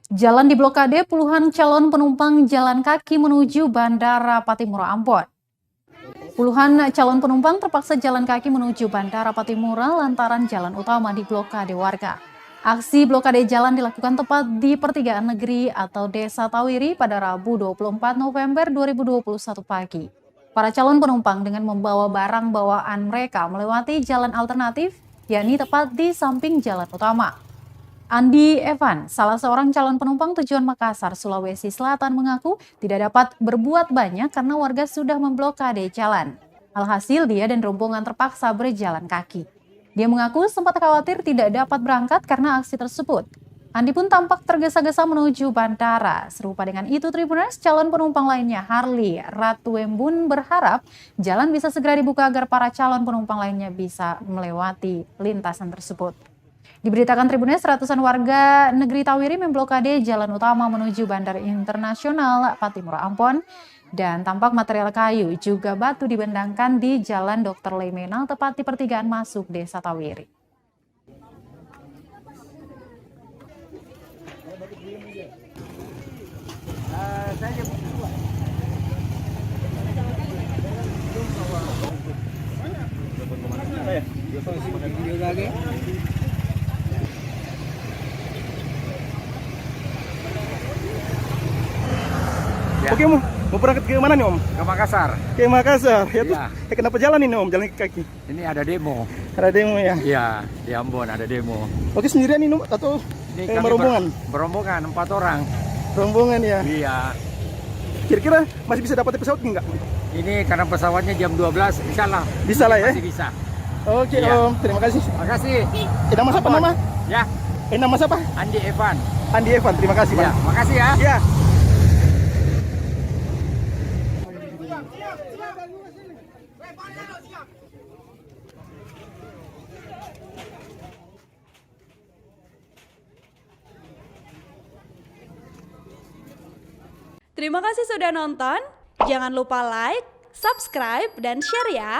Jalan diblokade, puluhan calon penumpang jalan kaki menuju Bandara Patimura, Ambon. Puluhan calon penumpang terpaksa jalan kaki menuju Bandara Patimura lantaran jalan utama diblokade warga. Aksi blokade jalan dilakukan tepat di pertigaan negeri atau Desa Tawiri pada Rabu 24 November 2021 pagi. Para calon penumpang dengan membawa barang bawaan mereka melewati jalan alternatif, yakni tepat di samping jalan utama. Andi Evan, salah seorang calon penumpang tujuan Makassar, Sulawesi Selatan mengaku tidak dapat berbuat banyak karena warga sudah memblokade jalan. Alhasil dia dan rombongan terpaksa berjalan kaki. Dia mengaku sempat khawatir tidak dapat berangkat karena aksi tersebut. Andi pun tampak tergesa-gesa menuju bandara. Serupa dengan itu, Tribuners, calon penumpang lainnya Harley Ratuembun berharap jalan bisa segera dibuka agar para calon penumpang lainnya bisa melewati lintasan tersebut. Diberitakan Tribuners, ratusan warga negeri Tawiri memblokade jalan utama menuju Bandara Internasional Patimura, Ambon, dan tampak material kayu juga batu dibentangkan di Jalan Dr. Lemenal tepat di pertigaan masuk Desa Tawiri. Ya. Oke mau berangkat ke mana nih Om? Ke Makassar. Ke Makassar. Ya, Iya. terus kenapa jalan ini Om? Jalan kaki. Ini ada demo. Ada demo ya? Iya, di Ambon ada demo. Oke, sendirian ini atau Ini kami berombongan? Berombongan 4 orang. Rombongan ya. Iya. Kira-kira masih bisa dapat pesawat enggak? Ini karena pesawatnya jam 12, insya Allah. Bisa lah ya? Masih bisa. Oke Iya. Om, terima kasih. Makasih. Nama siapa nama? Ya, Nama siapa? Andi Evan. Andi Evan, terima kasih Ya, Pak. makasih ya. Ya. Terima kasih sudah nonton. Jangan lupa like, subscribe, dan share ya.